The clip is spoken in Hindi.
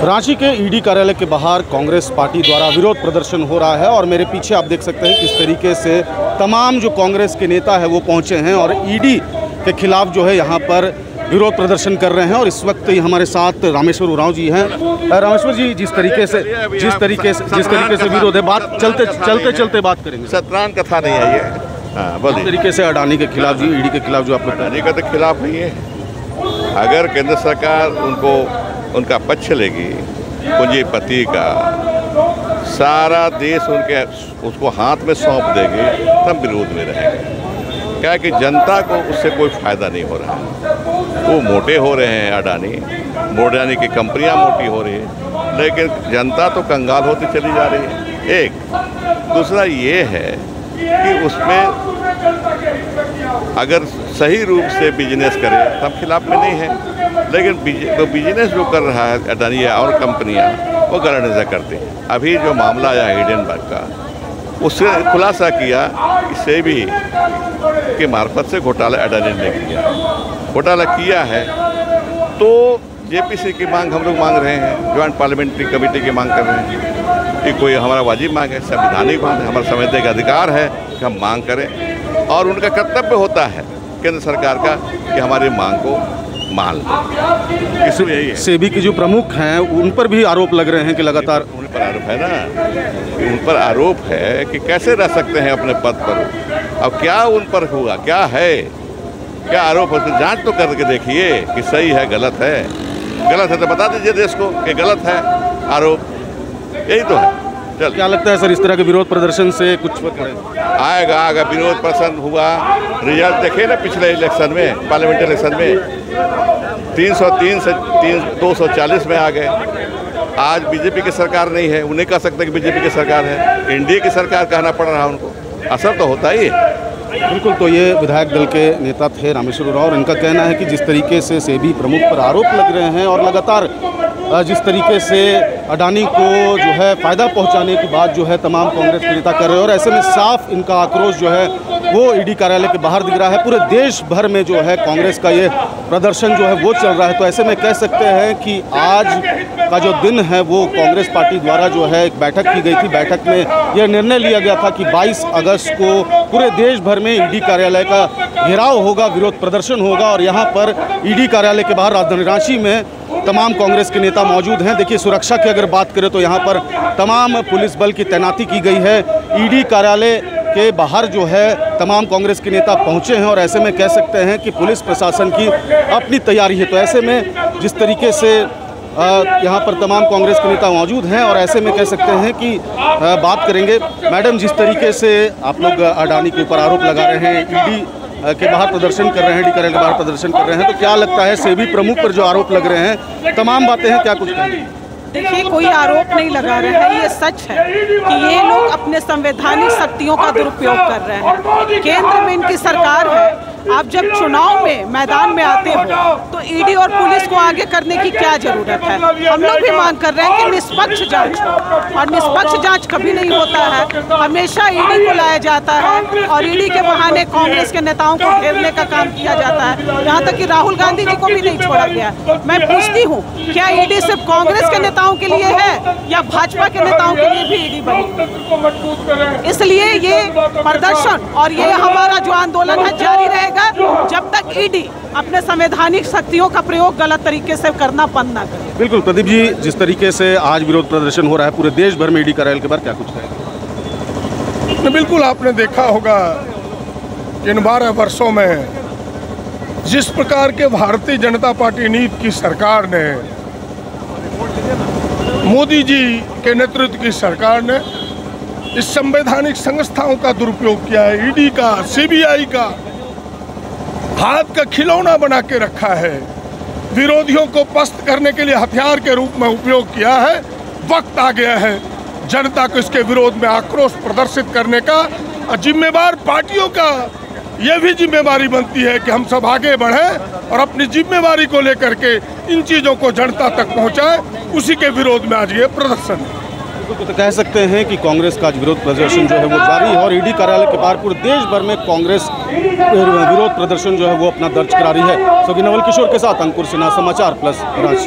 रांची के ईडी कार्यालय के बाहर कांग्रेस पार्टी द्वारा विरोध प्रदर्शन हो रहा है और मेरे पीछे आप देख सकते हैं किस तरीके से तमाम जो कांग्रेस के नेता है वो पहुंचे हैं और ईडी के खिलाफ जो है यहाँ पर विरोध प्रदर्शन कर रहे हैं। और इस वक्त हमारे साथ रामेश्वर उरांव जी हैं। रामेश्वर जी, जिस तरीके से विरोध है, बात चलते बात करेंगे। सत्रान कथा नहीं है ये। इस तरीके से अडानी के खिलाफ जी, ईडी के खिलाफ जो आप अडानी का तो खिलाफ नहीं है। अगर केंद्र सरकार उनका पक्ष लेगी, पूंजीपति का सारा देश उसको हाथ में सौंप देगी, तब विरोध में रहेंगे। क्या कि जनता को उससे कोई फायदा नहीं हो रहा है। वो मोटे हो रहे हैं, अडानी की कंपनियां मोटी हो रही है, लेकिन जनता तो कंगाल होती चली जा रही है। एक दूसरा ये है कि उसमें अगर सही रूप से बिजनेस करे तब खिलाफ में नहीं है, लेकिन तो बिजनेस जो कर रहा है अडानी और कंपनियां, वो गलत नजर करते हैं। अभी जो मामला आया हिडेनबर्ग का, उससे खुलासा किया कि सेबी के मार्फत से घोटाला अडानी ने किया है। तो जेपीसी की मांग हम लोग मांग रहे हैं, ज्वाइंट पार्लियामेंट्री कमेटी की मांग कर रहे हैं। ये कोई हमारा वाजिब मांग है, संवैधानिक मांग है, हमारा समझने का अधिकार है कि हम मांग करें और उनका कर्तव्य होता है केंद्र सरकार का कि हमारी मांग को मान लें। इसमें यही है। सेबी के जो प्रमुख हैं उन पर भी आरोप लग रहे हैं कि लगातार उन पर आरोप है ना, उन पर आरोप है कि कैसे रह सकते हैं अपने पद पर। अब क्या उन पर हुआ, क्या है, क्या आरोप है, जांच तो करके देखिए कि सही है गलत है। गलत है तो बता दीजिए देश को कि गलत है आरोप, यही तो है। चल, क्या लगता है सर, इस तरह के विरोध प्रदर्शन से कुछ आएगा? विरोध प्रदर्शन हुआ, रिजल्ट देखे ना पिछले इलेक्शन में, पार्लियामेंट्री इलेक्शन में 303 से 240 में आ गए। आज बीजेपी की सरकार नहीं है, उन्हें कह सकते कि बीजेपी की सरकार है, एनडीए की सरकार कहना पड़ रहा है उनको। असर तो होता ही है। बिल्कुल। तो ये विधायक दल के नेता थे रामेश्वर उरांव और इनका कहना है कि जिस तरीके से सेबी प्रमुख पर आरोप लग रहे हैं और लगातार जिस तरीके से अडानी को जो है फ़ायदा पहुंचाने की बात जो है तमाम कांग्रेस के नेता कर रहे हैं और ऐसे में साफ इनका आक्रोश जो है वो ईडी कार्यालय के बाहर दिख रहा है। पूरे देश भर में जो है कांग्रेस का ये प्रदर्शन जो है वो चल रहा है। तो ऐसे में कह सकते हैं कि आज का जो दिन है वो कांग्रेस पार्टी द्वारा जो है एक बैठक की गई थी। बैठक में यह निर्णय लिया गया था कि 22 अगस्त को पूरे देश भर में ईडी कार्यालय का घेराव होगा, विरोध प्रदर्शन होगा। और यहाँ पर ईडी कार्यालय के बाहर राजधानी रांची में तमाम कांग्रेस के नेता मौजूद हैं। देखिए, सुरक्षा की अगर बात करें तो यहाँ पर तमाम पुलिस बल की तैनाती की गई है। ईडी कार्यालय के बाहर जो है तमाम कांग्रेस के नेता पहुँचे हैं और ऐसे में कह सकते हैं कि पुलिस प्रशासन की अपनी तैयारी है। तो ऐसे में जिस तरीके से यहाँ पर तमाम कांग्रेस के नेता मौजूद हैं और ऐसे में कह सकते हैं कि बात करेंगे। मैडम, जिस तरीके से आप लोग अडानी के ऊपर आरोप लगा रहे हैं, ईडी के बाहर प्रदर्शन कर रहे हैं, ईडी कार्यालय के बाहर प्रदर्शन कर रहे हैं, तो क्या लगता है सेबी प्रमुख पर जो आरोप लग रहे हैं, तमाम बातें हैं, क्या कुछ कहेंगे? देखिए, कोई आरोप नहीं लगा रहे हैं। ये सच है कि ये लोग अपने संवैधानिक शक्तियों का दुरुपयोग कर रहे हैं। केंद्र में इनकी सरकार है। आप जब चुनाव में मैदान में आते हो तो ईडी और पुलिस को आगे करने की क्या जरूरत है? हम लोग भी मांग कर रहे हैं कि निष्पक्ष जांच हो, और निष्पक्ष जांच कभी नहीं होता है। हमेशा ईडी को लाया जाता है और ईडी के बहाने कांग्रेस के नेताओं को घेरने का काम किया जाता है। यहाँ तक कि राहुल गांधी जी को भी नहीं छोड़ा गया। मैं पूछती हूँ, क्या ईडी सिर्फ कांग्रेस के नेताओं के लिए है या भाजपा के नेताओं के लिए भी ईडी बनी? इसलिए ये प्रदर्शन और ये हमारा जो आंदोलन है जारी रहेगा जब तक ईडी अपने संवैधानिक शक्तियों का प्रयोग गलत तरीके से करना बंद ना करे। बिल्कुल प्रदीप जी, जिस तरीके से आज विरोध प्रदर्शन हो रहा है पूरे देश भर में ईडी कार्यालय के बाहर, क्या कुछ है? बिल्कुल, आपने देखा होगा इन 12 वर्षों में जिस प्रकार के भारतीय जनता पार्टी नीति की सरकार ने, मोदी जी के नेतृत्व की सरकार ने इस संवैधानिक संस्थाओं का दुरुपयोग किया है। ईडी का, सीबीआई का हाथ का खिलौना बना के रखा है। विरोधियों को पस्त करने के लिए हथियार के रूप में उपयोग किया है। वक्त आ गया है जनता को इसके विरोध में आक्रोश प्रदर्शित करने का। और जिम्मेवार पार्टियों का यह भी जिम्मेवारी बनती है कि हम सब आगे बढ़ें और अपनी जिम्मेवारी को लेकर के इन चीज़ों को जनता तक पहुँचाएं। उसी के विरोध में आज ये प्रदर्शन है। तो कह सकते हैं कि कांग्रेस का आज विरोध प्रदर्शन जो है वो जारी है और ईडी कार्यालय के बाहर पूरे देश भर में कांग्रेस विरोध प्रदर्शन जो है वो अपना दर्ज करा रही है। नवल किशोर के साथ अंकुर सिन्हा, समाचार प्लस रांची।